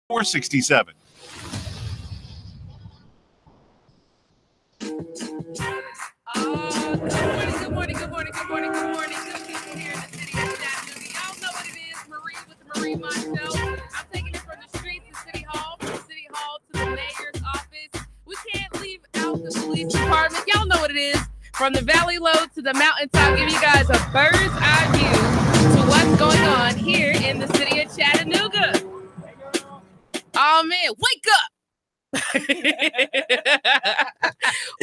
467. Good morning. Good people here in the city of Chattanooga. Y'all know what it is, Marie with the Marie Mott Show. I'm taking it from the streets to City Hall, from City Hall to the mayor's office. We can't leave out the police department. Y'all know what it is. From the valley low to the mountaintop, give you guys a bird's eye view to what's going on here in the city of Chattanooga. Oh man, wake up!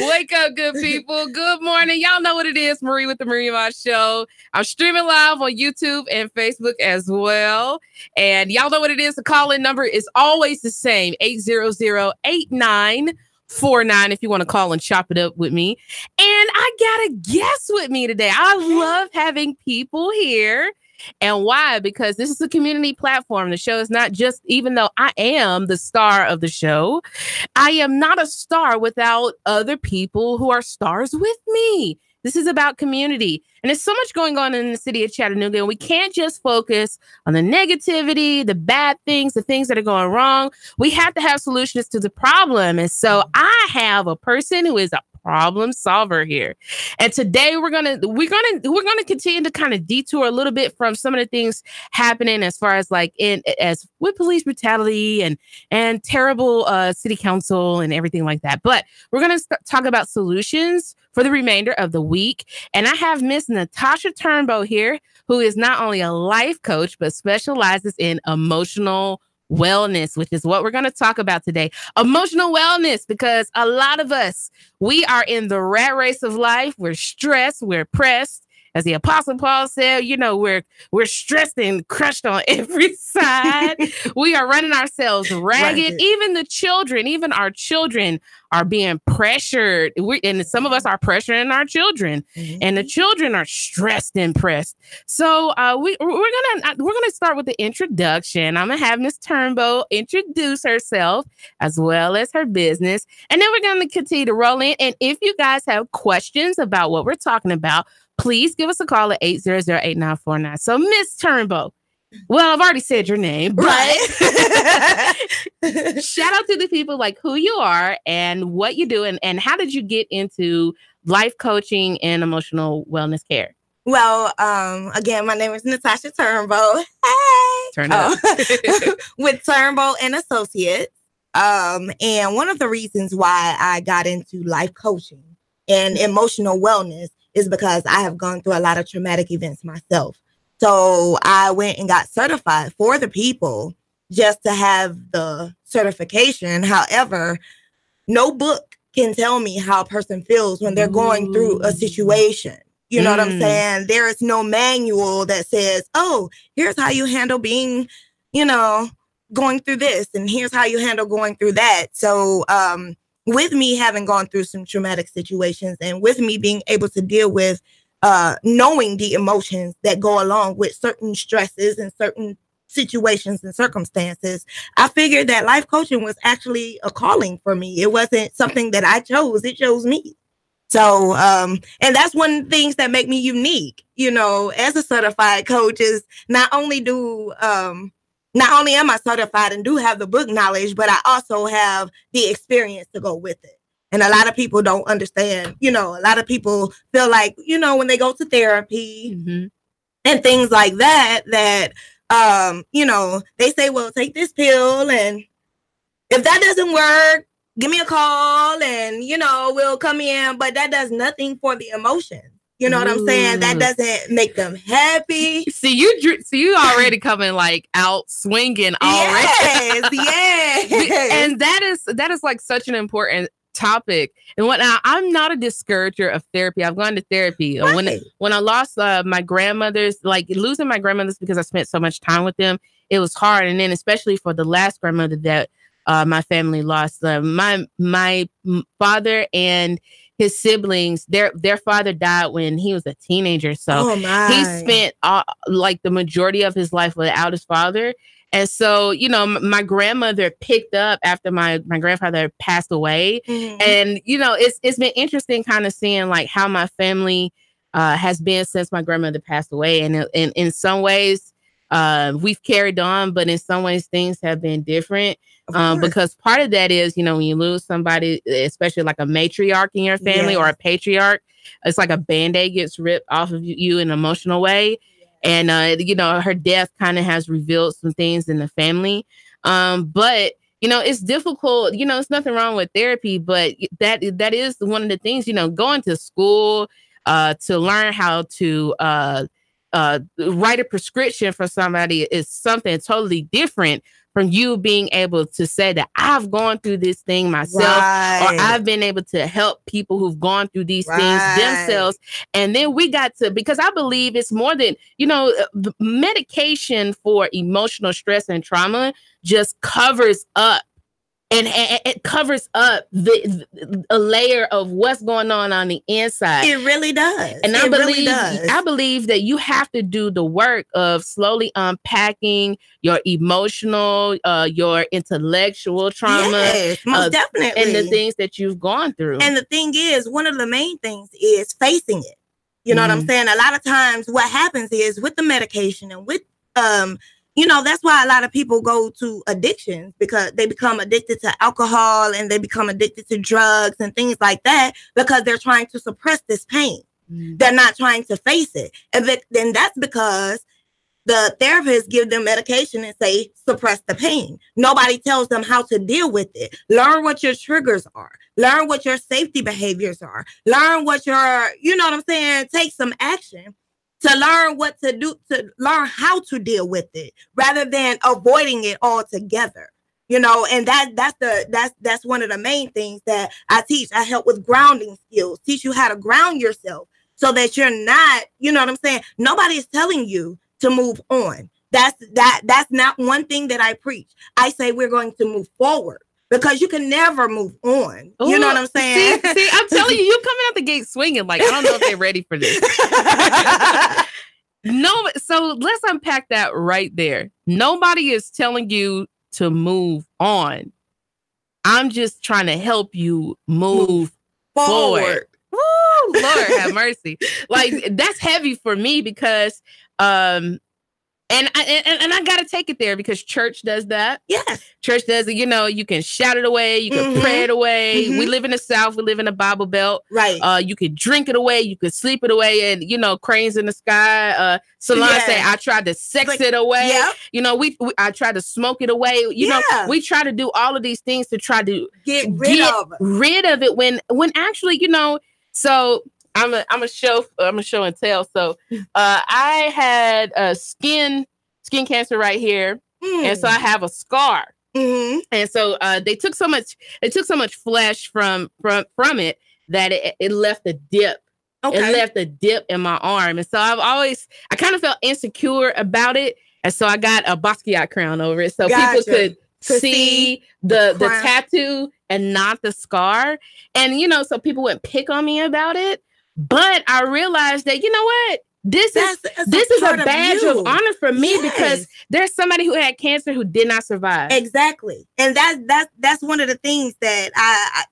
Wake up, good people. Good morning. Y'all know what it is. Marie with the Marie Mott Show. I'm streaming live on YouTube and Facebook as well. And y'all know what it is. The call-in number is always the same, 800-8949 if you want to call and chop it up with me. And I got a guest with me today. I love having people here. And why? Because this is a community platform. The show is not just, even though I am the star of the show, I am not a star without other people who are stars with me. This is about community. And there's so much going on in the city of Chattanooga. And we can't just focus on the negativity, the bad things, the things that are going wrong. We have to have solutions to the problem. And so I have a person who is a problem solver here. And today we're gonna continue to kind of detour a little bit from some of the things happening as far as like as with police brutality and terrible city council and everything like that. But we're gonna talk about solutions for the remainder of the week. And I have Miss Natasha Turnbow here, who is not only a life coach, but specializes in emotional wellness, which is what we're going to talk about today. Emotional wellness, because a lot of us, we are in the rat race of life. We're stressed, we're pressed. As the Apostle Paul said, you know, we're stressed and crushed on every side. We are running ourselves ragged. Right. Even our children are being pressured. And some of us are pressuring our children, and the children are stressed and pressed. So we're gonna start with the introduction. I'm gonna have Miss Turnbow introduce herself as well as her business, and then we're gonna continue to roll in. And if you guys have questions about what we're talking about, please give us a call at 800-8949. So, Miss Turnbow, well, I've already said your name, but shout out to the people, like who you are and what you do, and how did you get into life coaching and emotional wellness care? Well, again, my name is Natasha Turnbow. Hey! Turn it up. With Turnbow and Associates. And one of the reasons why I got into life coaching and emotional wellness is because I have gone through a lot of traumatic events myself. So I went and got certified for the people just to have the certification. However, no book can tell me how a person feels when they're going through a situation. You know what I'm saying? There is no manual that says, oh, here's how you handle being, going through this, and here's how you handle going through that. So, with me having gone through some traumatic situations, and with me being able to deal with knowing the emotions that go along with certain stresses and certain situations and circumstances, I figured that life coaching was actually a calling for me. It wasn't something that I chose. It chose me. So, and that's one of the things that make me unique, as a certified coach, is not only am I certified and do have the book knowledge, but I also have the experience to go with it. And a lot of people don't understand, a lot of people feel like, when they go to therapy and things like that, they say, well, take this pill, and if that doesn't work, give me a call and, we'll come in. But that does nothing for the emotion. You know what I'm saying? That doesn't make them happy. See, you already coming like out swinging already. Yes. And that is like such an important topic. And I'm not a discourager of therapy. I've gone to therapy. Right. When I lost my grandmothers, like losing my grandmothers because I spent so much time with them, it was hard. And then especially for the last grandmother that my family lost, my father and his siblings, their father died when he was a teenager. So he spent like the majority of his life without his father. And so, my grandmother picked up after my grandfather passed away. And, it's been interesting kind of seeing like how my family has been since my grandmother passed away. And in some ways, we've carried on, but in some ways things have been different. Because part of that is, when you lose somebody, especially like a matriarch in your family or a patriarch, it's like a Band-Aid gets ripped off of you in an emotional way. And, her death kind of has revealed some things in the family. But, it's difficult. It's nothing wrong with therapy, but that is one of the things, going to school to learn how to write a prescription for somebody is something totally different from you being able to say that I've gone through this thing myself, or I've been able to help people who've gone through these things themselves. And then we got to, because I believe it's more than, medication for emotional stress and trauma just covers up. And it covers up a layer of what's going on the inside. It really does. And I believe that you have to do the work of slowly unpacking your emotional, your intellectual trauma. Yes, most definitely. And the things that you've gone through. And the thing is, one of the main things is facing it. You know what I'm saying? A lot of times what happens is with the medication and with that's why a lot of people go to addictions, because they become addicted to alcohol and they become addicted to drugs and things like that, because they're trying to suppress this pain. They're not trying to face it. And then that's because the therapist give them medication and say, suppress the pain. Nobody tells them how to deal with it. Learn what your triggers are. Learn what your safety behaviors are. Learn what take some action to learn what to do, to learn how to deal with it, rather than avoiding it altogether. And that's one of the main things that I teach. I help with grounding skills, teach you how to ground yourself so that you're not, nobody is telling you to move on. That's not one thing that I preach. I say we're going to move forward, because you can never move on. Ooh, you know what I'm saying? See, I'm telling you, you're coming out the gate swinging. Like, I don't know if they're ready for this. No, so let's unpack that right there. Nobody is telling you to move on. I'm just trying to help you move forward. Woo, Lord have mercy. Like, that's heavy for me, because and I gotta take it there, because church does that. Yes. Church does it. You can shout it away. You can pray it away. We live in the South. We live in a Bible Belt. Right. You can drink it away. You can sleep it away. And, cranes in the sky. Salon say, I tried to sex it away. Yep. I tried to smoke it away. We try to do all of these things to try to get rid of it when actually, so I'm a show and tell. So I had a skin cancer right here, and so I have a scar. And so they took so much flesh from it that it left a dip. Okay. It left a dip in my arm, and so I kind of felt insecure about it, and so I got a Basquiat crown over it, so people could see the tattoo and not the scar, and so people wouldn't pick on me about it. But I realized that, what? This is a badge of honor for me, because there's somebody who had cancer who did not survive. Exactly. And that's one of the things that I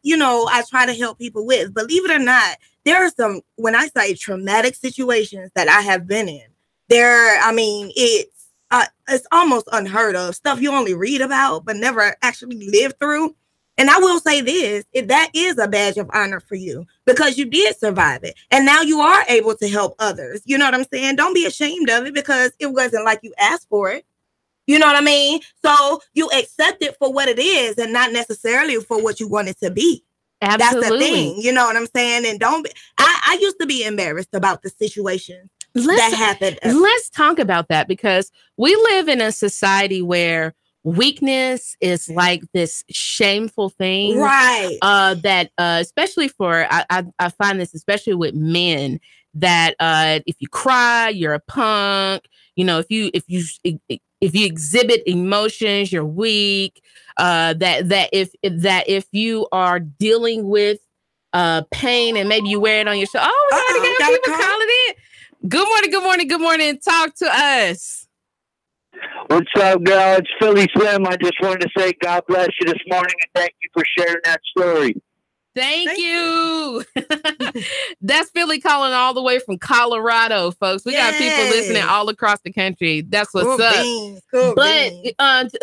try to help people with. Believe it or not, there are some, when I say traumatic situations that I have been in, it's almost unheard of, stuff you only read about but never actually lived through. And I will say this, that is a badge of honor for you, because you did survive it. And now you are able to help others. You know what I'm saying? Don't be ashamed of it, because it wasn't like you asked for it. You know what I mean? So you accept it for what it is, and not necessarily for what you want it to be. Absolutely. That's the thing. You know what I'm saying? And I used to be embarrassed about the situation that happened. Let's talk about that, because we live in a society where weakness is like this shameful thing, right? That especially for I find this especially with men, that if you cry, you're a punk. If you exhibit emotions, you're weak. That if you are dealing with pain and maybe you wear it on your shoulder. Oh, we got people calling in. Good morning. Talk to us. What's up, girl? It's Philly Slim. I just wanted to say God bless you this morning, and thank you for sharing that story. Thank you. That's Philly calling all the way from Colorado, folks. We got people listening all across the country. That's what's up. Cool but beans.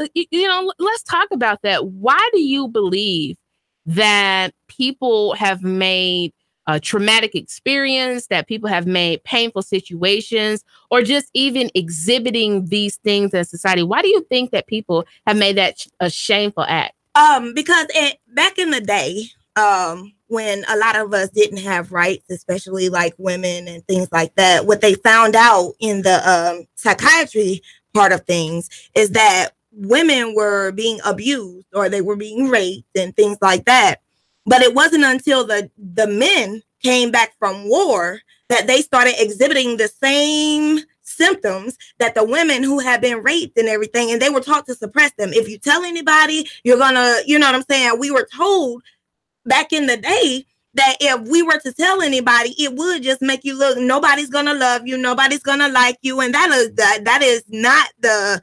Let's talk about that. Why do you believe that people have made a traumatic experience, that people have made painful situations, or just even exhibiting these things in society? Why do you think that people have made that a shameful act? Because back in the day, when a lot of us didn't have rights, especially like women and things like that, what they found out in the psychiatry part of things is that women were being abused or they were being raped and things like that. But it wasn't until the men came back from war that they started exhibiting the same symptoms that the women who had been raped and everything, and they were taught to suppress them. If you tell anybody, you're gonna, you know what I'm saying? We were told back in the day that if we were to tell anybody, it would just make you look, nobody's gonna love you, nobody's gonna like you, and that is not the,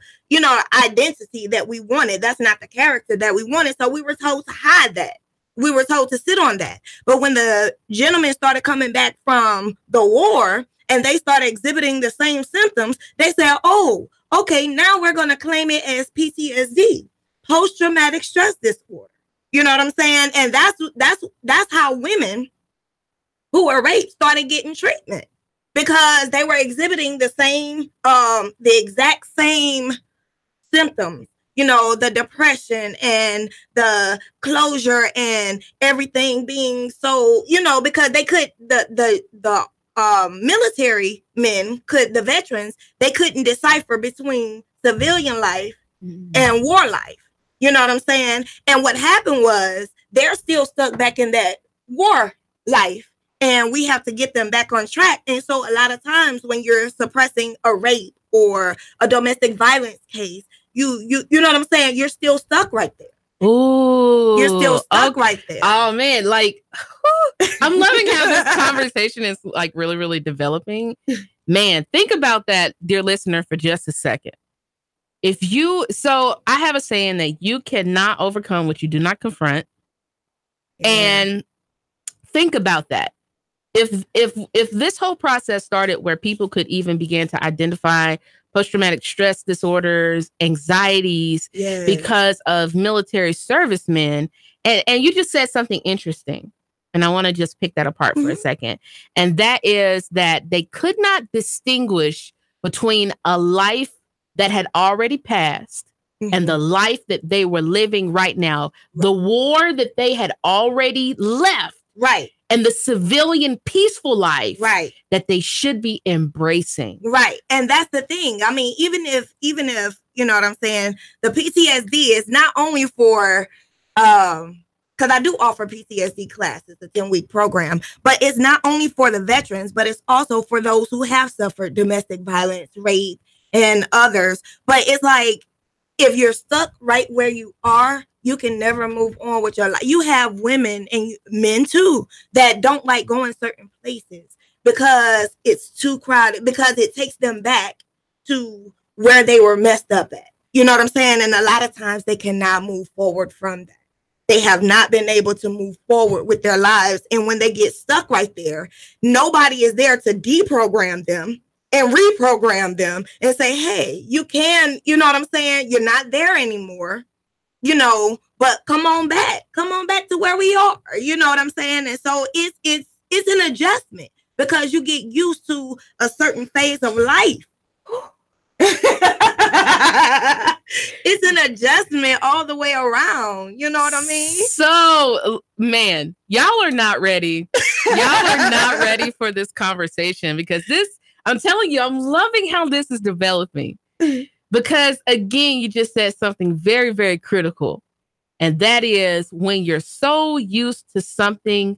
identity that we wanted. That's not the character that we wanted. So we were told to hide that. We were told to sit on that. But when the gentlemen started coming back from the war and they started exhibiting the same symptoms, they said, oh, okay, now we're going to claim it as PTSD, post-traumatic stress disorder. You know what I'm saying? And that's how women who were raped started getting treatment, because they were exhibiting the same, the exact same symptoms. The depression and the closure and everything being so, because they could, the military men the veterans, they couldn't decipher between civilian life and war life. You know what I'm saying? And what happened was they're still stuck back in that war life, and we have to get them back on track. And so a lot of times when you're suppressing a rape or a domestic violence case, you know what I'm saying? You're still stuck right there. Ooh, you're still stuck right there. Oh man, like I'm loving how this conversation is like really, really developing. Man, think about that, dear listener, for just a second. So I have a saying that you cannot overcome what you do not confront. Yeah. And think about that. If this whole process started where people could even begin to identify post-traumatic stress disorders, anxieties, because of military servicemen. And you just said something interesting. And I want to just pick that apart for a second. And that is that they could not distinguish between a life that had already passed and the life that they were living right now. The war that they had already left. Right. And the civilian peaceful life that they should be embracing. Right. And that's the thing. I mean, even if, you know what I'm saying, the PTSD is not only for, because I do offer PTSD classes, a 10-week program, but it's not only for the veterans, but it's also for those who have suffered domestic violence, rape, and others. But it's like, if you're stuck right where you are, you can never move on with your life. You have women and men too that don't like going certain places because it's too crowded, because it takes them back to where they were messed up at. You know what I'm saying? And a lot of times they cannot move forward from that. They have not been able to move forward with their lives. And when they get stuck right there, nobody is there to deprogram them and reprogram them and say, hey, you can, you know what I'm saying? You're not there anymore. But come on back to where we are. You know what I'm saying? And so it's an adjustment, because you get used to a certain phase of life. It's an adjustment all the way around. You know what I mean? So, man, y'all are not ready. Y'all are not ready for this conversation, because I'm telling you, I'm loving how this is developing. Because again, you just said something very, very critical. And that is, when you're so used to something,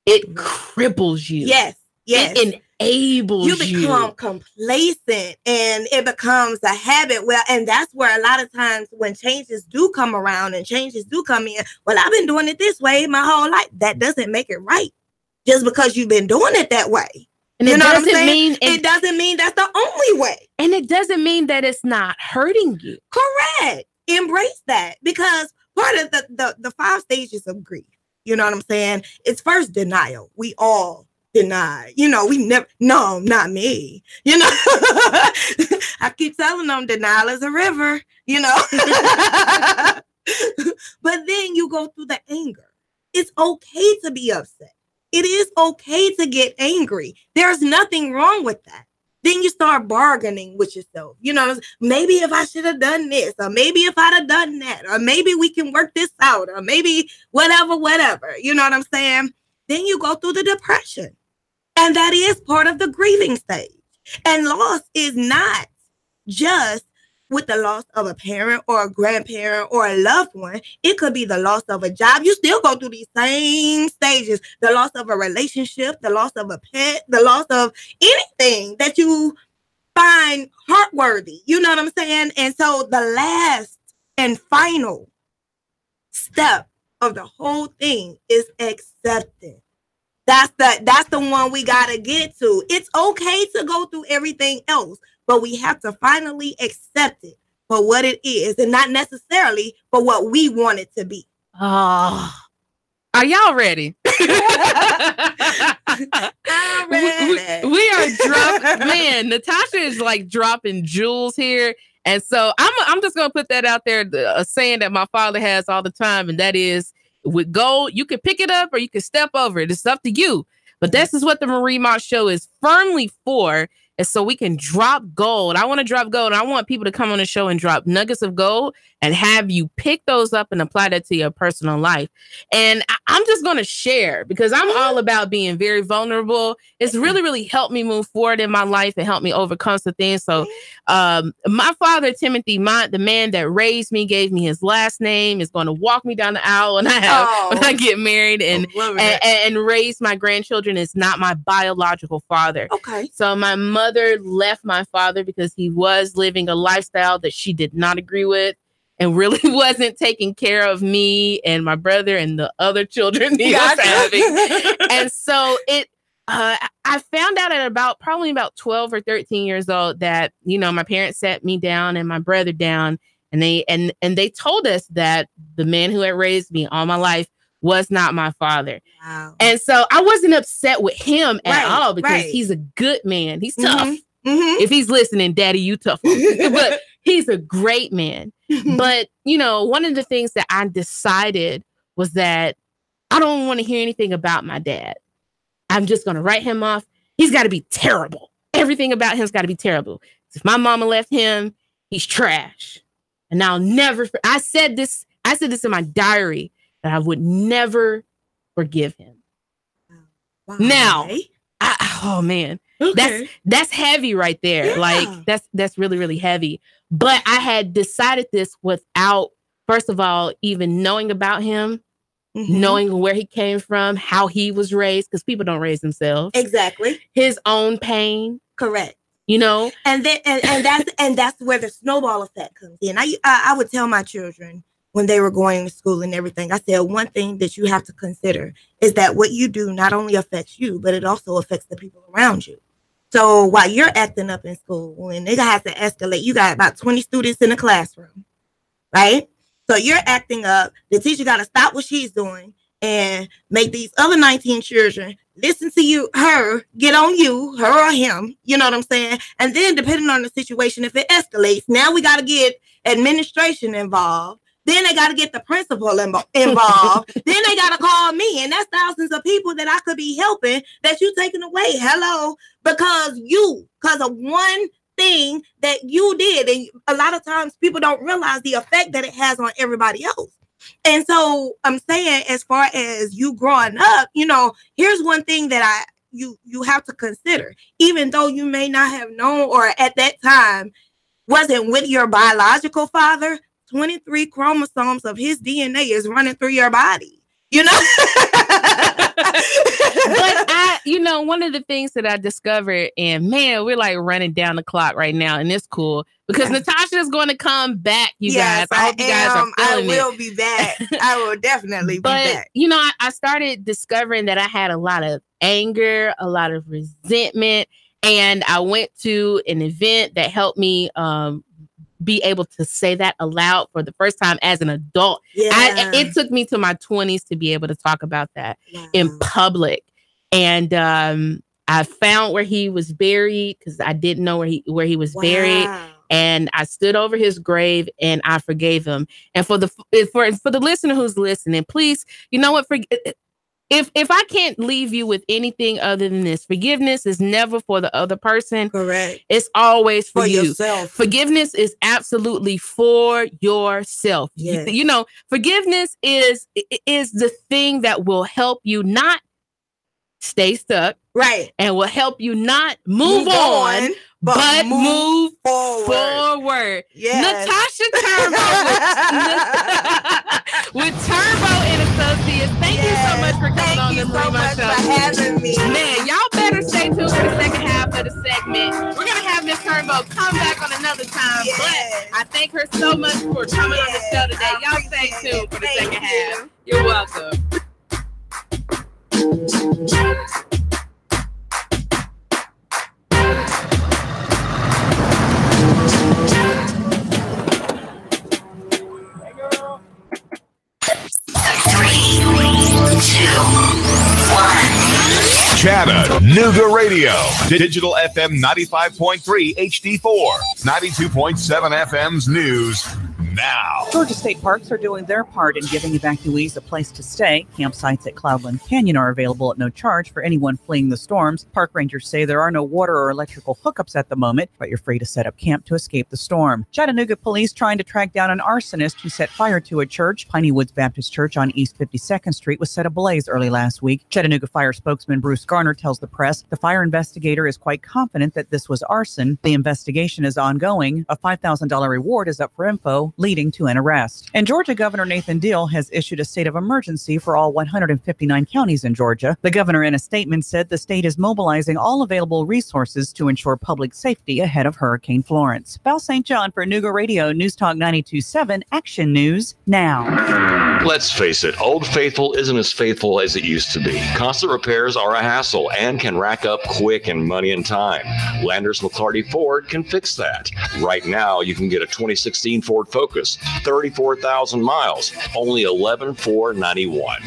it cripples you. Yes. It enables you. You become complacent and it becomes a habit. Well, and that's where a lot of times when changes do come around and changes do come in, well, I've been doing it this way my whole life. That doesn't make it right just because you've been doing it that way. And it doesn't mean that's the only way. And it doesn't mean that it's not hurting you. Correct. Embrace that, because part of the 5 stages of grief, You know what I'm saying? It's first denial. We all deny. We never, no, not me. I keep telling them denial is a river, But then you go through the anger. It's okay to be upset. It is okay to get angry. There's nothing wrong with that. Then you start bargaining with yourself. Maybe if I should have done this, or maybe if I'd have done that, or maybe we can work this out, or maybe whatever. You know what I'm saying? Then you go through the depression. And that is part of the grieving stage. And loss is not just with the loss of a parent or a grandparent or a loved one. It could be the loss of a job. You still go through these same stages. The loss of a relationship, the loss of a pet, the loss of anything that you find heartworthy. You know what I'm saying? And so the last and final step of the whole thing is acceptance. That's the one we got to get to. It's okay to go through everything else, but we have to finally accept it for what it is and not necessarily for what we want it to be. Oh, are y'all ready? I'm ready. We are dropping, man, Natasha is like dropping jewels here. And so I'm just going to put that out there, a saying that my father has all the time, and that is, with gold, you can pick it up or you can step over it. It's up to you. But this is what the Marie Mott Show is firmly for. And so we can drop gold. I want to drop gold. And I want people to come on the show and drop nuggets of gold and have you pick those up and apply that to your personal life. And I'm just going to share because I'm all about being very vulnerable. It's really, really helped me move forward in my life and help me overcome some things. So my father, Timothy Mott, the man that raised me, gave me his last name, is going to walk me down the aisle when I get married and raise my grandchildren, is not my biological father. Okay. So my mother left my father because he was living a lifestyle that she did not agree with and really wasn't taking care of me and my brother and the other children he was having. And so I found out at probably about 12 or 13 years old that, my parents sat me down and my brother down, and they told us that the man who had raised me all my life was not my father. Wow. And so I wasn't upset with him at all because he's a good man. He's tough. Mm-hmm. If he's listening, Daddy, you tough. But he's a great man. But, one of the things that I decided was that I don't want to hear anything about my dad. I'm just going to write him off. He's got to be terrible. Everything about him's got to be terrible. If my mama left him, he's trash. And I'll never, I said this in my diary, that I would never forgive him. Wow. Now, oh man, okay. That's heavy right there. Yeah. Like that's really, really heavy. But I had decided this without, first of all, even knowing about him, knowing where he came from, how he was raised, because people don't raise themselves. Exactly. His own pain. Correct. And then and that's where the snowball effect comes in. I would tell my children when they were going to school and everything, I said, one thing that you have to consider is that what you do not only affects you, but it also affects the people around you. So while you're acting up in school and it has to escalate, you got about 20 students in the classroom, right? So you're acting up. The teacher got to stop what she's doing and make these other 19 children listen to her, get on you, her or him. You know what I'm saying? And then depending on the situation, if it escalates, now we got to get administration involved. Then they got to get the principal involved. Then they got to call me. And that's thousands of people that I could be helping that you taking away. Hello. Because of one thing that you did. And a lot of times people don't realize the effect that it has on everybody else. And so I'm saying, as far as you growing up, here's one thing that you have to consider. Even though you may not have known or at that time wasn't with your biological father, 23 chromosomes of his DNA is running through your body, But one of the things that I discovered, and man, we're like running down the clock right now, and it's cool because Natasha is going to come back, you guys. I hope you guys are feeling I will be back. I will definitely be back. I started discovering that I had a lot of anger, a lot of resentment, and I went to an event that helped me be able to say that aloud for the first time as an adult. Yeah. It took me to my 20s to be able to talk about that in public. And I found where he was buried because I didn't know where he was buried. And I stood over his grave and I forgave him. And for the listener who's listening, please, you know what? If I can't leave you with anything other than this, forgiveness is never for the other person. Correct. It's always for you. Yourself. Forgiveness is absolutely for yourself. Yes. You know, forgiveness is the thing that will help you not stay stuck. Right. And will help you not move on, but move forward. Yes. Natasha Turbo with Turbo and Associates. Thank you so much for coming on the Marie Mott Show. Thank you so much for having me. Man, y'all better stay tuned for the second half of the segment. We're going to have Miss Turbo come back on another time. Yes. But I thank her so much for coming on the show today. Y'all stay tuned for the second half. You're welcome. Chattanooga Radio, Digital FM 95.3 HD4, 92.7 FM's news now. Georgia State Parks are doing their part in giving evacuees a place to stay. Campsites at Cloudland Canyon are available at no charge for anyone fleeing the storms. Park rangers say there are no water or electrical hookups at the moment, but you're free to set up camp to escape the storm. Chattanooga police trying to track down an arsonist who set fire to a church. Piney Woods Baptist Church on East 52nd Street was set ablaze early last week. Chattanooga Fire spokesman Bruce Garner tells the press the fire investigator is quite confident that this was arson. The investigation is ongoing. A $5,000 reward is up for info, leading to an arrest. And Georgia Governor Nathan Deal has issued a state of emergency for all 159 counties in Georgia. The governor in a statement said the state is mobilizing all available resources to ensure public safety ahead of Hurricane Florence. Val St. John for Nooga Radio, News Talk 92.7, Action News Now. Let's face it, Old Faithful isn't as faithful as it used to be. Constant repairs are a hassle and can rack up quick in money and time. Landers McClarty Ford can fix that. Right now, you can get a 2016 Ford Focus, 34,000 miles, only $11,491.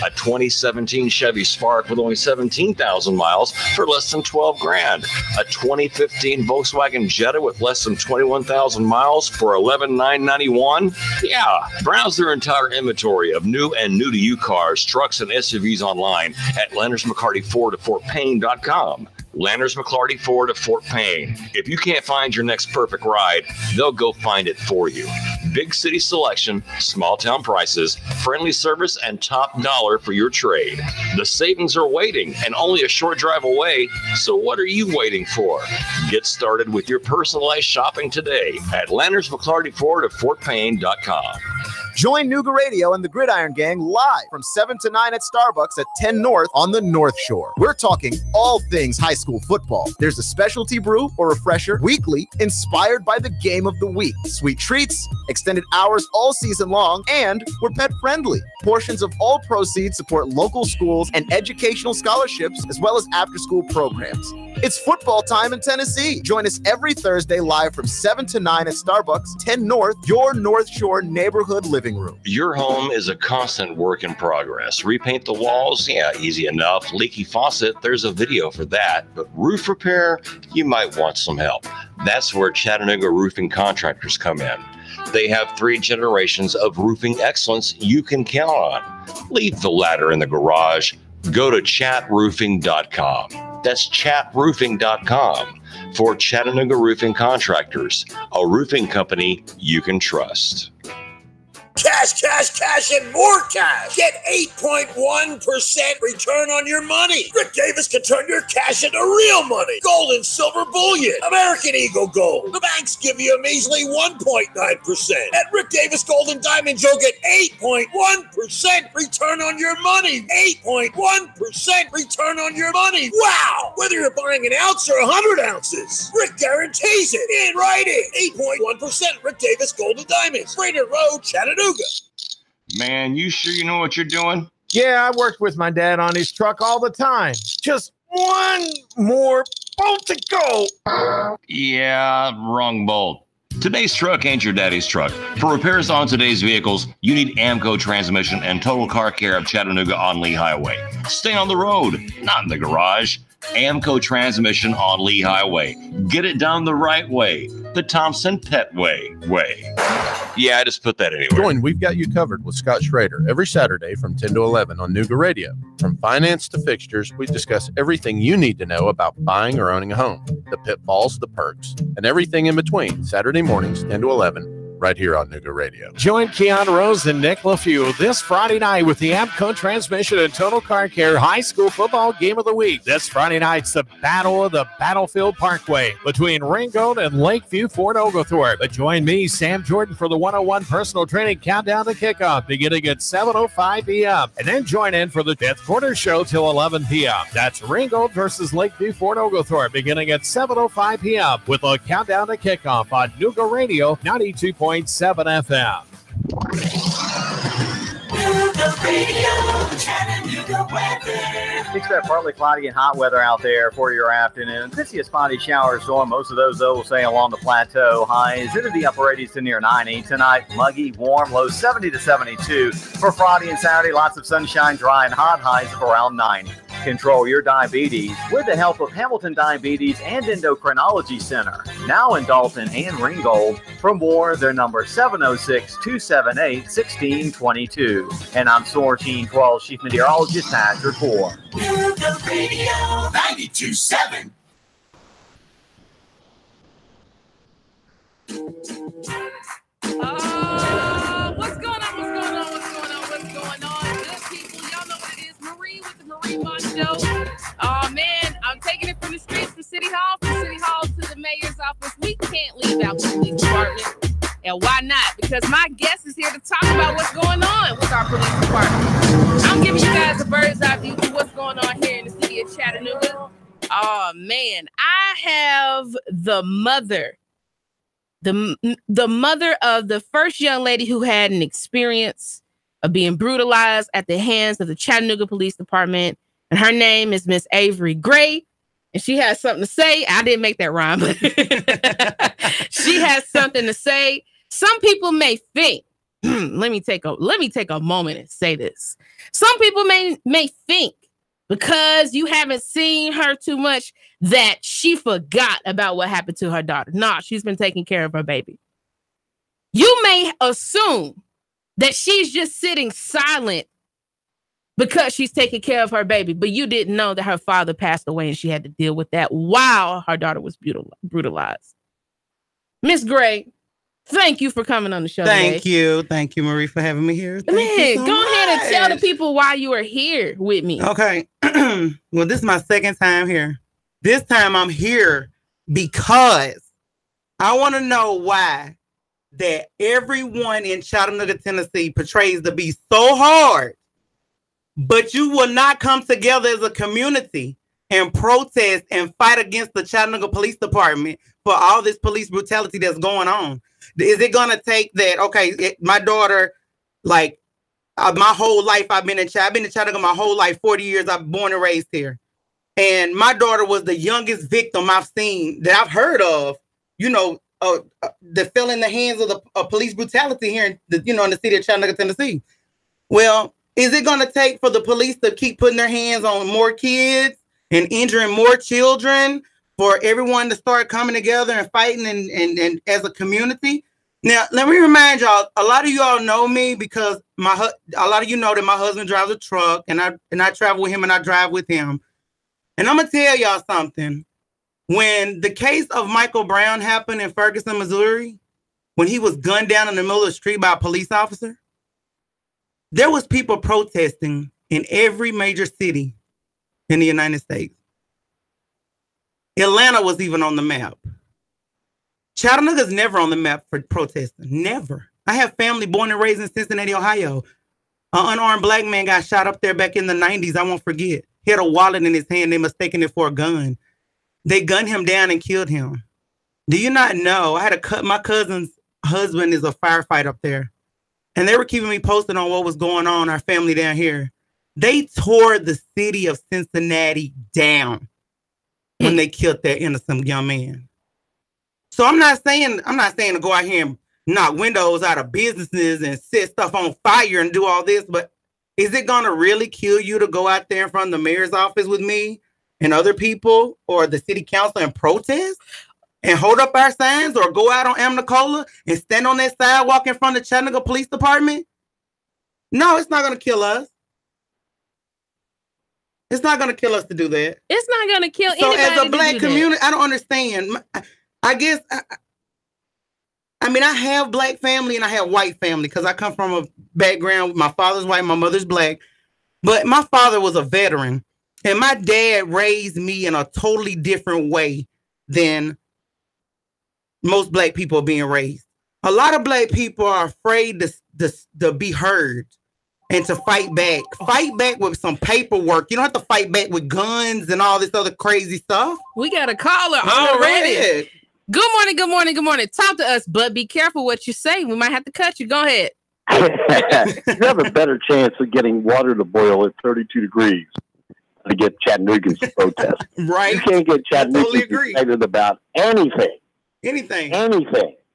A 2017 Chevy Spark with only 17,000 miles for less than $12,000. A 2015 Volkswagen Jetta with less than 21,000 miles for $11,991. Yeah, browse their entire inventory of new and new-to-you cars, trucks, and SUVs online at Landers McCarty Ford of FortPayne.com. Landers McClarty Ford of Fort Payne. If you can't find your next perfect ride, they'll go find it for you. Big city selection, small town prices, friendly service, and top dollar for your trade. The savings are waiting and only a short drive away, so what are you waiting for? Get started with your personalized shopping today at Landers McClarty Ford of FortPayne.com. Join Nooga Radio and the Gridiron Gang live from 7 to 9 at Starbucks at 10 North on the North Shore. We're talking all things high school football. There's a specialty brew or refresher weekly inspired by the game of the week. Sweet treats, extended hours all season long, and we're pet friendly. Portions of all proceeds support local schools and educational scholarships as well as after-school programs. It's football time in Tennessee. Join us every Thursday live from 7 to 9 at Starbucks, 10 North, your North Shore neighborhood living room. Your home is a constant work in progress. Repaint the walls? Yeah, easy enough. Leaky faucet? There's a video for that. But roof repair? You might want some help. That's where Chattanooga Roofing Contractors come in. They have 3 generations of roofing excellence you can count on. Leave the ladder in the garage. Go to chatroofing.com. That's chatroofing.com for Chattanooga Roofing Contractors, a roofing company you can trust. Cash, cash, cash, and more cash. Get 8.1% return on your money. Rick Davis can turn your cash into real money. Gold and silver bullion. American Eagle Gold. The banks give you a measly 1.9%. At Rick Davis Gold and Diamonds, you'll get 8.1% return on your money. 8.1% return on your money. Wow! Whether you're buying an ounce or 100 ounces, Rick guarantees it in writing. 8.1% Rick Davis Gold and Diamonds. Brainerd Road, Chattanooga. Man, you sure you know what you're doing? Yeah, I worked with my dad on his truck all the time. Just one more bolt to go. Yeah, wrong bolt. Today's truck ain't your daddy's truck. For repairs on today's vehicles, you need Amco Transmission and Total Car Care of Chattanooga on Lee Highway. Stay on the road, not in the garage. Amco Transmission on Lee Highway. Get it done the right way. The Thompson Pet way. Yeah, I just put that anywhere. Join We've Got You Covered with Scott Schrader every Saturday from 10 to 11 on Nooga Radio. From finance to fixtures, we discuss everything you need to know about buying or owning a home, the pitfalls, the perks, and everything in between. Saturday mornings, 10 to 11, right here on Nooga Radio. Join Keon Rose and Nick LaFew this Friday night with the Amco Transmission and Total Car Care High School Football Game of the Week. This Friday night's the Battle of the Battlefield Parkway between Ringgold and Lakeview Fort Oglethorpe. But join me, Sam Jordan, for the 101 Personal Training Countdown to Kickoff beginning at 7:05 p.m. And then join in for the 5th quarter show till 11 p.m. That's Ringgold versus Lakeview Fort Oglethorpe beginning at 7:05 p.m. with a Countdown to Kickoff on Nooga Radio 92.7 FM. Expect partly cloudy and hot weather out there for your afternoon. Could see a spotty shower or storm. Most of those, though, will stay along the plateau. Highs into the upper 80s to near 90. Tonight, muggy, warm, low 70 to 72. For Friday and Saturday, lots of sunshine, dry and hot, highs of around 90. Control your diabetes with the help of Hamilton Diabetes and Endocrinology Center. Now in Dalton and Ringgold. For more, their number 706-278-1622. And I'm Sortine 12 Chief Meteorologist Patrick Ford. Nooga Radio 92.7. What's going on? Good people, y'all know what it is. Marie with the Marie Mott Show. Oh man, I'm taking it from the streets, from City Hall to the mayor's office. We can't leave out the police department. And why not? Because my guest is here to talk about what's going on with our police department. I'm giving you guys a bird's eye view of what's going on here in the city of Chattanooga. Oh man, I have the mother of the first young lady who had an experience of being brutalized at the hands of the Chattanooga Police Department. And her name is Miss Avery Gray. And she has something to say. I didn't make that rhyme, but she has something to say. Some people may think, let me take a moment and say this. Some people may think because you haven't seen her too much that she forgot about what happened to her daughter. Nah, she's been taking care of her baby. You may assume that she's just sitting silent because she's taking care of her baby, but you didn't know that her father passed away and she had to deal with that while her daughter was brutalized. Miss Gray, thank you for coming on the show Thank today. you, Marie, for having me here. Go ahead and tell the people why you are here with me. Okay. Well, this is my second time here. This time I'm here because I want to know why that everyone in Chattanooga, Tennessee portrays to be so hard, but you will not come together as a community and protest and fight against the Chattanooga Police Department for all this police brutality that's going on. Is it going to take that? Okay, my daughter, like my whole life, I've been in Chattanooga my whole life, 40 years. I've been born and raised here. And my daughter was the youngest victim I've seen that I've heard of, that fell in the hands of the police brutality here in the city of Chattanooga, Tennessee. Well, is it going to take for the police to keep putting their hands on more kids and injuring more children for everyone to start coming together and fighting and as a community? Now, let me remind y'all, a lot of y'all know me because a lot of you know that my husband drives a truck and I travel with him and I drive with him. And I'm going to tell y'all something. When the case of Michael Brown happened in Ferguson, Missouri, when he was gunned down in the middle of the street by a police officer, there was people protesting in every major city in the United States. Atlanta was even on the map. Chattanooga's never on the map for protesting. Never. I have family born and raised in Cincinnati, Ohio. An unarmed black man got shot up there back in the 90s. I won't forget. He had a wallet in his hand. They mistaken it for a gun. They gunned him down and killed him. Do you not know? My cousin's husband is a firefighter up there. And they were keeping me posted on what was going on, our family down here. They tore the city of Cincinnati down when they killed that innocent young man. So I'm not saying to go out here and knock windows out of businesses and set stuff on fire and do all this, but is it gonna really kill you to go out there in front of the mayor's office with me and other people or the city council and protest and hold up our signs, or go out on Amnicola and stand on that sidewalk in front of the Chattanooga Police Department? No, it's not gonna kill us. It's not gonna kill us to do that. It's not gonna kill anybody. So as a black community, I don't understand. I guess I mean, I have black family and I have white family because I come from a background. My father's white, my mother's black, but my father was a veteran, and my dad raised me in a totally different way than most black people are being raised. A lot of black people are afraid to be heard and to fight back. Fight back with some paperwork. You don't have to fight back with guns and all this other crazy stuff. We got a caller already. Good morning, good morning, good morning. Talk to us, but be careful what you say. We might have to cut you. Go ahead. You have a better chance of getting water to boil at 32 degrees to get Chattanooga's to protest. Right. You can't get Chattanooga excited about anything. Anything.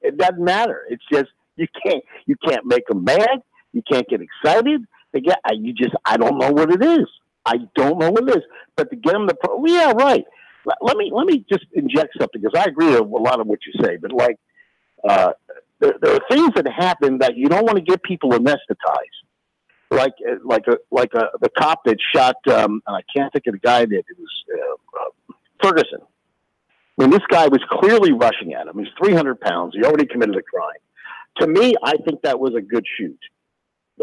It doesn't matter. It's just you can't make them mad. You can't get excited. I don't know what it is. I don't know what it is. But to get them to yeah, right. Let me just inject something, because I agree with a lot of what you say, but there are things that happen that you don't want to get people anesthetized, like the cop that shot. I can't think of the guy that it was Ferguson. I mean, this guy was clearly rushing at him. He's 300 pounds. He already committed a crime. To me, I think that was a good shoot.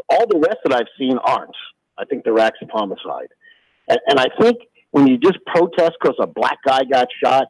All the rest that I've seen aren't. I think they're acts of homicide, and I think. When you just protest because a black guy got shot,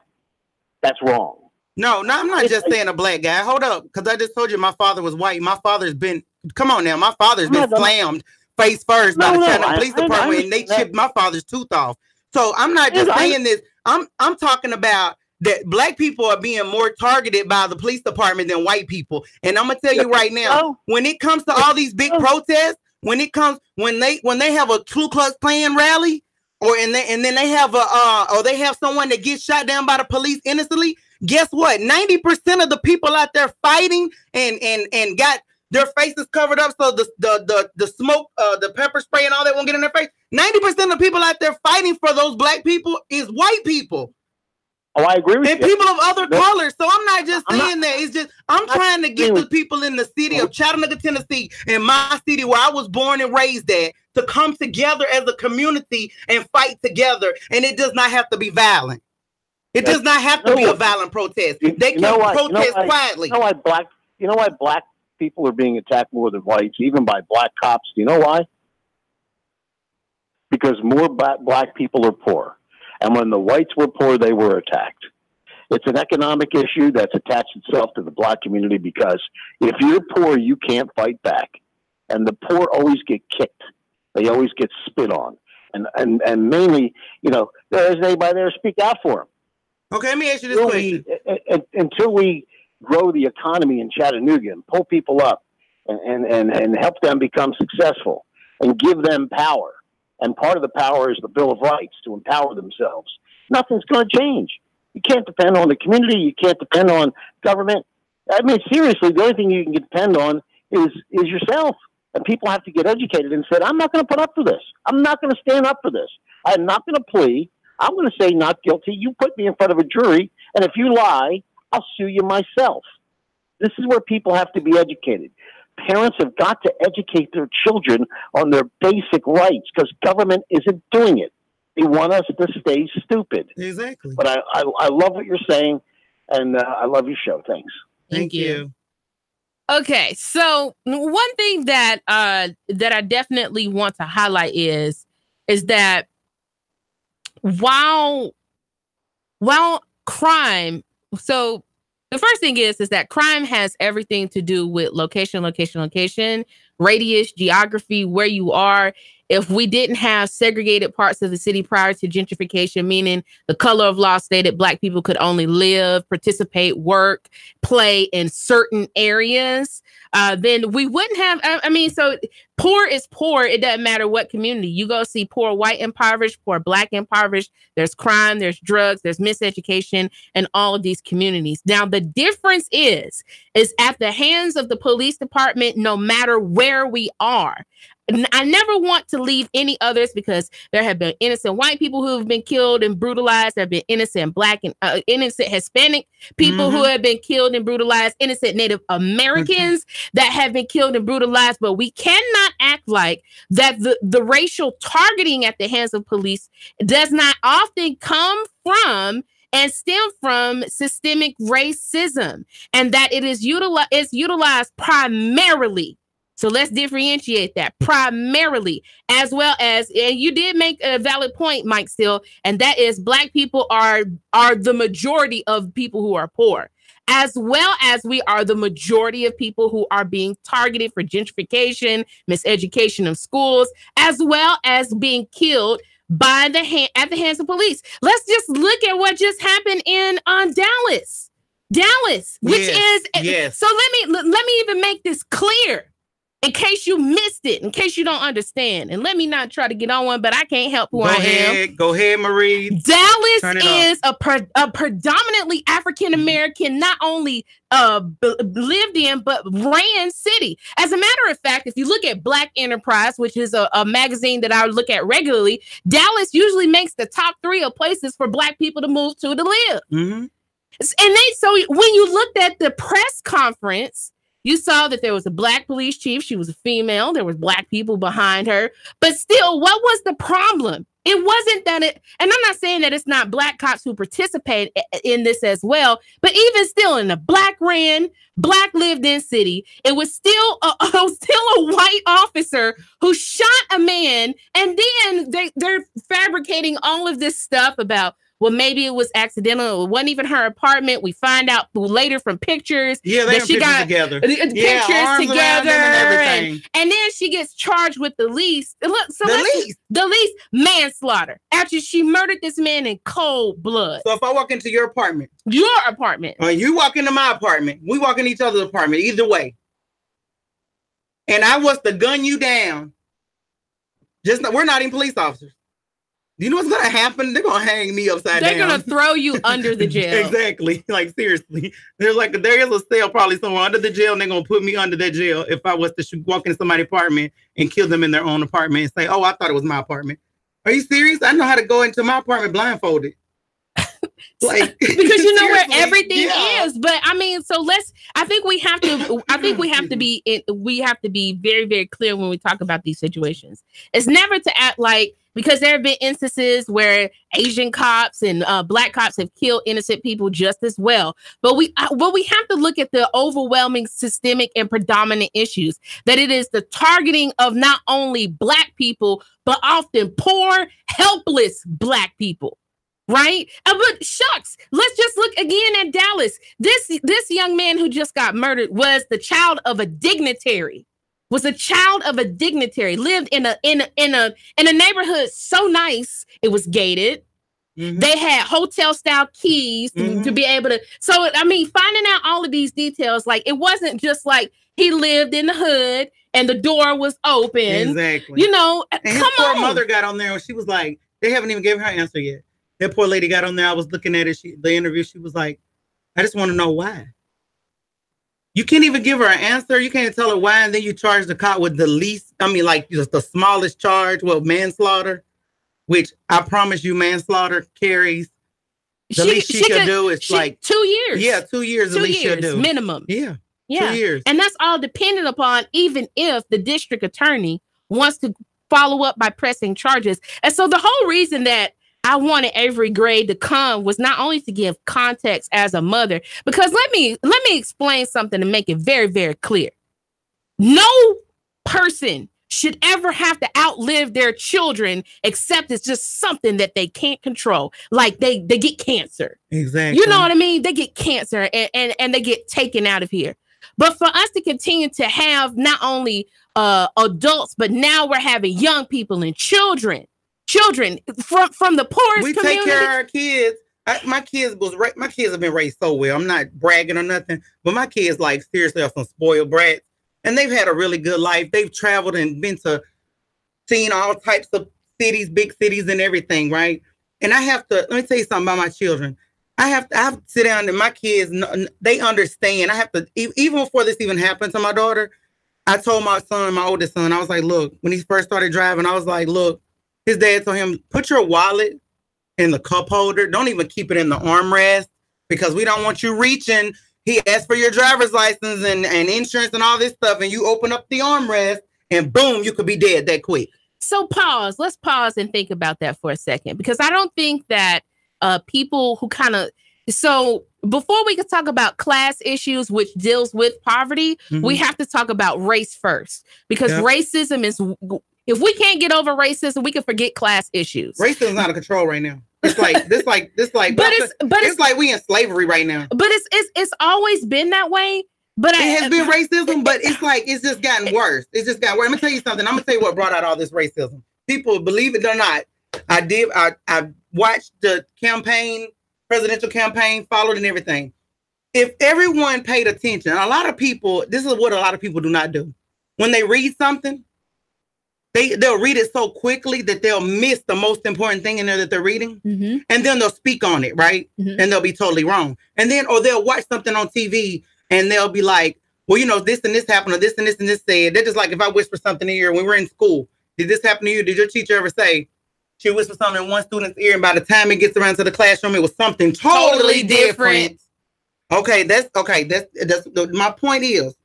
that's wrong. No, I'm not just saying a black guy. Hold up, because I just told you my father was white. My father's been, come on now, my father's been slammed face first by the Chattanooga Police Department, and they chipped my father's tooth off. So I'm not just saying this. I'm talking about that black people are being more targeted by the police department than white people. And I'm gonna tell you right now, when it comes to all these big protests, when they have a Ku Klux Klan rally, and then they have they have someone that gets shot down by the police innocently. Guess what? 90% of the people out there fighting and got their faces covered up so the smoke, the pepper spray and all that won't get in their face. 90% of the people out there fighting for those black people is white people. Oh, I agree with you. And people of other colors. So I'm not just saying that. It's just I'm trying to get the people in the city of Chattanooga, Tennessee, in my city where I was born and raised at, to come together as a community and fight together. And it does not have to be violent. It does not have to be a violent protest. They can protest quietly. You know why black people are being attacked more than whites, even by black cops? Do you know why? Because more black people are poor. And when the whites were poor, they were attacked. It's an economic issue that's attached itself to the black community, because if you're poor, you can't fight back. And the poor always get kicked. They always get spit on. And mainly, there isn't anybody there to speak out for them. Okay, let me ask you this question. Until we grow the economy in Chattanooga and pull people up and help them become successful and give them power. And part of the power is the Bill of Rights to empower themselves. Nothing's going to change. You can't depend on the community. You can't depend on government. I mean, seriously, the only thing you can depend on is yourself. And people have to get educated and say, I'm not going to put up for this. I'm not going to stand up for this. I'm not going to plea. I'm going to say not guilty. You put me in front of a jury, and if you lie, I'll sue you myself. This is where people have to be educated. Parents have got to educate their children on their basic rights, because government isn't doing it. They want us to stay stupid. Exactly. But I love what you're saying, and I love your show. Thanks. Thank you. Okay, so one thing that I definitely want to highlight is that while crime, so the first thing is that crime has everything to do with location, radius, geography, where you are. If we didn't have segregated parts of the city prior to gentrification, meaning the color of law stated black people could only live, participate, work, play in certain areas, then we wouldn't have. I mean, so poor is poor. It doesn't matter what community you go see. Poor white impoverished, poor black impoverished. There's crime, there's drugs, there's miseducation in all of these communities. Now, the difference is at the hands of the police department, no matter where we are. I never want to leave any others because there have been innocent white people who have been killed and brutalized. There have been innocent black and innocent Hispanic people who have been killed and brutalized, innocent Native Americans that have been killed and brutalized. But we cannot act like that the racial targeting at the hands of police does not often come from and stem from systemic racism, and that it is utilized primarily. So let's differentiate that primarily, as well as, and you did make a valid point, Mike Steele, and that is Black people are the majority of people who are poor, as well as we are the majority of people who are being targeted for gentrification, miseducation of schools, as well as being killed at the hands of police. Let's just look at what just happened in Dallas, which is so. Let me even make this clear. In case you missed it, in case you don't understand, and let me not try to get on one, but I can't help who I am. Go ahead, Marie. Dallas is a predominantly African American, not only lived in, but ran city. As a matter of fact, if you look at Black Enterprise, which is a magazine that I look at regularly, Dallas usually makes the top 3 of places for Black people to move to live. And so when you looked at the press conference, you saw that there was a Black police chief. She was a female. There was Black people behind her. But still, what was the problem? It wasn't that and I'm not saying that it's not Black cops who participate in this as well, but even still in a Black lived in city, it was still a white officer who shot a man. And then they're fabricating all of this stuff about, well, maybe it was accidental. It wasn't even her apartment. We find out later from pictures that she got together. Pictures together, and then she gets charged with the least manslaughter after she murdered this man in cold blood. So if I walk into your apartment, or you walk into my apartment, we walk in each other's apartment, either way, and I was to gun you down, we're not even police officers. Do you know what's going to happen? They're going to hang me upside down. They're going to throw you under the jail. Exactly. Like, seriously. There is a cell probably somewhere under the jail, and they're going to put me under that jail if I was to walk into somebody's apartment and kill them in their own apartment and say, oh, I thought it was my apartment. Are you serious? I know how to go into my apartment blindfolded. Like, because you know where everything is. But I mean, so I think we have to be very, very clear when we talk about these situations. It's never to act like, because there have been instances where Asian cops and Black cops have killed innocent people just as well. But we have to look at the overwhelming systemic and predominant issues, that it is the targeting of not only Black people, but often poor, helpless Black people. Right? But shucks, let's just look again at Dallas. This young man who just got murdered was the child of a dignitary. Lived in a neighborhood so nice it was gated. They had hotel style keys to be able to. So I mean, finding out all of these details, like it wasn't just like he lived in the hood and the door was open. Exactly. You know, and his poor mother got on there and she was like, they haven't even given her answer yet. That poor lady got on there. I was looking at it. The interview. She was like, I just want to know why. You can't even give her an answer. You can't tell her why. And then you charge the cop with just the smallest charge, manslaughter, which I promise you manslaughter carries. The least she could do is 2 years. Yeah, 2 years. 2 years minimum. Yeah. 2 years. And that's all dependent upon, even if the district attorney wants to follow up by pressing charges. And so the whole reason that I wanted Avery Gray to come was not only to give context as a mother, because let me explain something to make it very, very clear. No person should ever have to outlive their children, except it's just something that they can't control. Like they get cancer. Exactly. You know what I mean? They get cancer and they get taken out of here. But for us to continue to have not only adults, but now we're having young people and children from the poorest we community. Take care of our kids. My kids have been raised so well. I'm not bragging or nothing, but my kids, like, seriously, are some spoiled brats. and they've had a really good life. They've traveled and seen all types of cities, big cities and everything, right? And I have to, let me tell you something about my children. I have to sit down, and my kids, they understand. I have to, even before this even happened to my daughter, I told my son, my oldest son, I was like, look, when he first started driving, I was like, look, his dad told him, put your wallet in the cup holder. Don't even keep it in the armrest, because we don't want you reaching. He asked for your driver's license and insurance and all this stuff, and you open up the armrest, and boom, you could be dead that quick. So let's pause and think about that for a second, because I don't think that people who so before we could talk about class issues, which deals with poverty, we have to talk about race first, because racism is, if we can't get over racism, we can forget class issues. Racism is out of control right now. It's like we in slavery right now. But it's always been that way. But it has been racism, but it's just gotten worse. It's just gotten worse. I'm gonna tell you something. I'm gonna tell you what brought out all this racism. People, believe it or not, I watched the presidential campaign, followed and everything. If everyone paid attention, a lot of people, this is what a lot of people do not do. When they read something, they'll read it so quickly that they'll miss the most important thing in there that they're reading. Mm-hmm. And then they'll speak on it, right? Mm-hmm. And they'll be totally wrong. And then, or they'll watch something on TV and they'll be like, well, this and this happened, or this and this and this said. They're just like, if I whisper something in your ear when we're in school, did this happen to you? Did your teacher ever say, she whispered something in one student's ear, and by the time it gets around to the classroom, it was something totally different. Okay, that's my point is,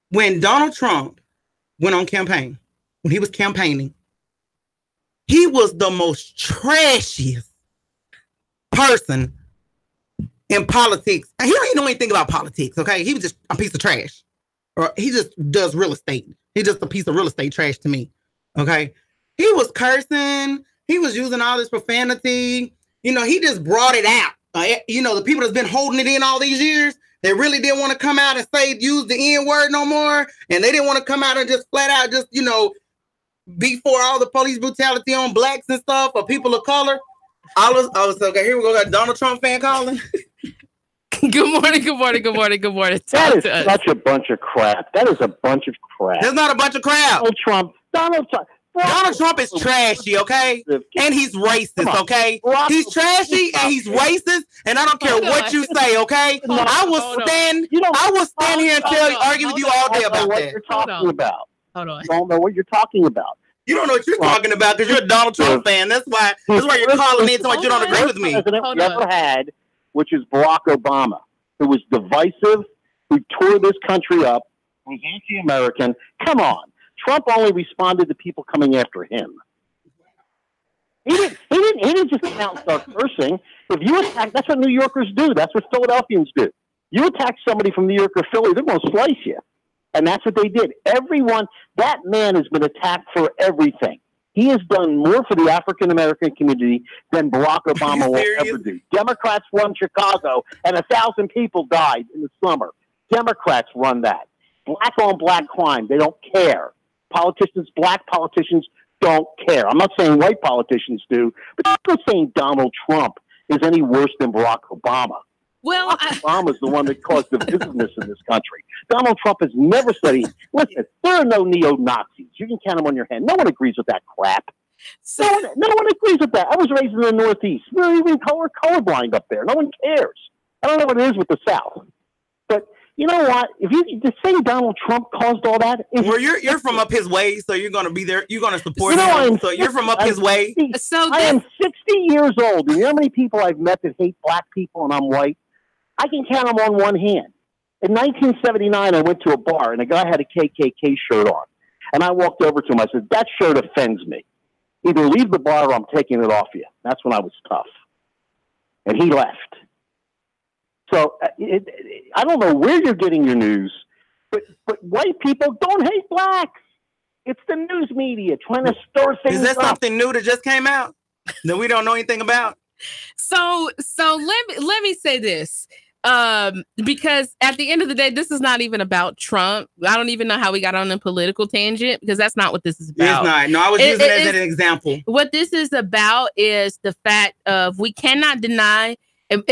when Donald Trump went on campaign, when he was campaigning, he was the most trashiest person in politics. And he don't even know anything about politics, okay? He was just a piece of trash. Or he just does real estate. He's just a piece of real estate trash to me, okay? He was cursing. He was using all this profanity. He just brought it out. The people that's been holding it in all these years, they really didn't want to come out and use the N word no more. And they didn't want to come out and just flat out be for all the police brutality on blacks and stuff, or people of color. I was okay. Here we go. Got Donald Trump fan calling. Good morning. That is such a bunch of crap. That is a bunch of crap. There's not a bunch of crap. Donald Trump is trashy, okay? And he's racist, okay? He's trashy and he's racist, and I don't care what you say, okay? I will stand here and argue with you all day about that. You're talking about. Hold on. You don't know what you're talking about. You don't know what you're talking about because you're a Donald Trump fan. That's why you're calling me and telling you don't agree with me. President we ever had, which is Barack Obama, who was divisive, who tore this country up, was anti-American. Come on. Trump only responded to people coming after him. He didn't just come out and start cursing. If you attack, that's what New Yorkers do. That's what Philadelphians do. You attack somebody from New York or Philly, they're going to slice you. And that's what they did. That man has been attacked for everything. He has done more for the African-American community than Barack Obama will ever do. Democrats run Chicago, and 1,000 people died in the summer. Democrats run that. Black-on-black crime, they don't care. Black politicians don't care. I'm not saying white politicians do, but I'm not saying Donald Trump is any worse than Barack Obama. Well, Obama's the one that caused divisiveness in this country. Donald Trump has never said listen, there are no neo-Nazis. You can count them on your hand. No one agrees with that crap. No one agrees with that. I was raised in the Northeast. We're even colorblind up there. No one cares. I don't know what it is with the South. But you know what? If you just say Donald Trump caused all that, well, you're from up his way, so you're going to be there. You're going to support him. So you're from up his way. I am 60 years old. And you know how many people I've met that hate black people and I'm white? I can count them on one hand. In 1979, I went to a bar and a guy had a KKK shirt on. And I walked over to him. I said, that shirt offends me. Either leave the bar or I'm taking it off you. That's when I was tough. And he left. So I don't know where you're getting your news, but white people don't hate blacks. It's the news media trying to stir things up. Is that something new that just came out that we don't know anything about? So let me say this, because at the end of the day, this is not even about Trump. I don't even know how we got on a political tangent because that's not what this is about. It's not. No, I was using it as an example. What this is about is the fact of we cannot deny And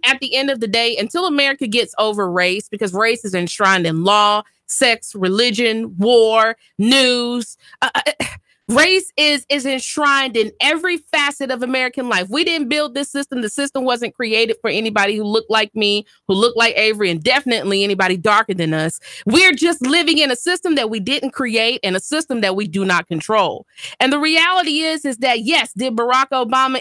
at the end of the day, until America gets over race, because race is enshrined in law, sex, religion, war, news, race is enshrined in every facet of American life. We didn't build this system. The system wasn't created for anybody who looked like me, who looked like Avery, and definitely anybody darker than us. We're just living in a system that we didn't create and a system that we do not control. And the reality is that, yes, did Barack Obama...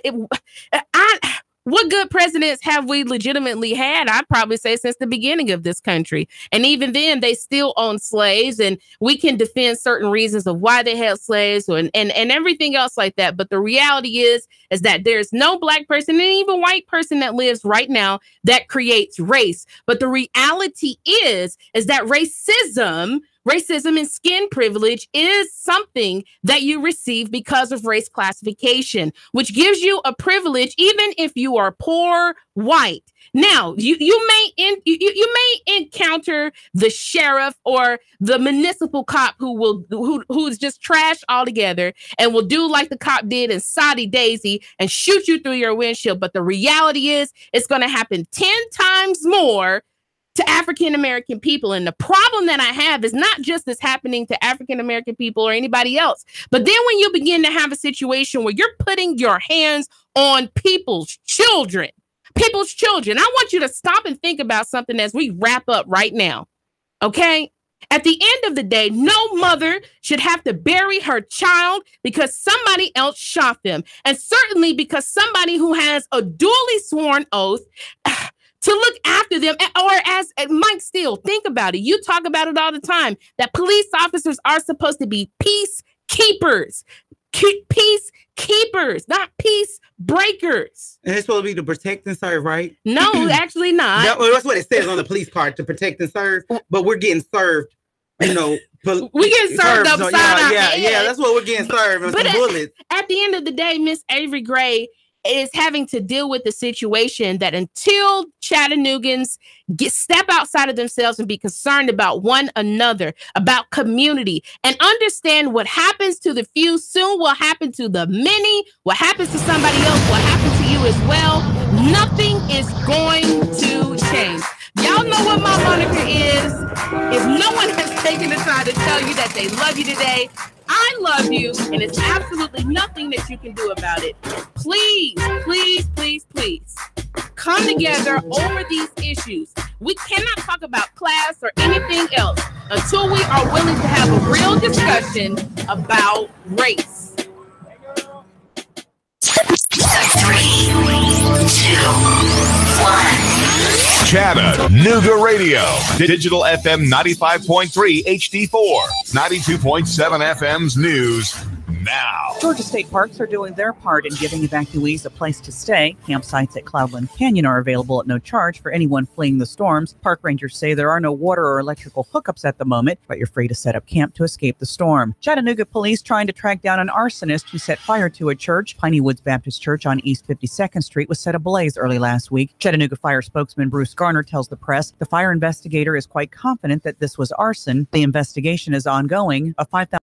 What good presidents have we legitimately had? I'd probably say since the beginning of this country. And even then, they still own slaves, and we can defend certain reasons of why they had slaves and everything else like that. But the reality is that there's no black person and even white person that lives right now that creates race. But the reality is that racism and skin privilege is something that you receive because of race classification, which gives you a privilege even if you are poor white. Now, you may encounter the sheriff or the municipal cop who's just trash altogether and will do like the cop did in Saudi Daisy and shoot you through your windshield. But the reality is it's going to happen 10 times more to African-American people. And the problem that I have is not just this happening to African-American people or anybody else, but then when you begin to have a situation where you're putting your hands on people's children, I want you to stop and think about something as we wrap up right now. Okay? At the end of the day, no mother should have to bury her child because somebody else shot them. And certainly because somebody who has a duly sworn oath to look after them, or as Mike Steele, think about it. You talk about it all the time, that police officers are supposed to be peacekeepers, not peace breakers. And it's supposed to be to protect and serve, right? No, actually not. That's what it says on the police card, to protect and serve. But we're getting served, we getting served upside our head. Yeah, that's what we're getting served. But bullets. At the end of the day, Miss Avery Gray is having to deal with the situation that until Chattanoogan's step outside of themselves and be concerned about one another, about community, and understand what happens to the few soon will happen to the many, what happens to somebody else will happen to you as well. Nothing is going to change. Y'all know what my moniker is. If no one has taken the time to tell you that they love you today, I love you, and it's absolutely nothing that you can do about it. Please, please, please, please come together over these issues. We cannot talk about class or anything else until we are willing to have a real discussion about race. 3, 2, 1. Chattanooga Radio. Digital FM 95.3 HD4. 92.7 FM's news now. Georgia State Parks are doing their part in giving evacuees a place to stay. Campsites at Cloudland Canyon are available at no charge for anyone fleeing the storms. Park rangers say there are no water or electrical hookups at the moment, but you're free to set up camp to escape the storm. Chattanooga police trying to track down an arsonist who set fire to a church. Piney Woods Baptist Church on East 52nd Street was set ablaze early last week. Chattanooga Fire spokesman Bruce Garner tells the press the fire investigator is quite confident that this was arson. The investigation is ongoing. A $5,000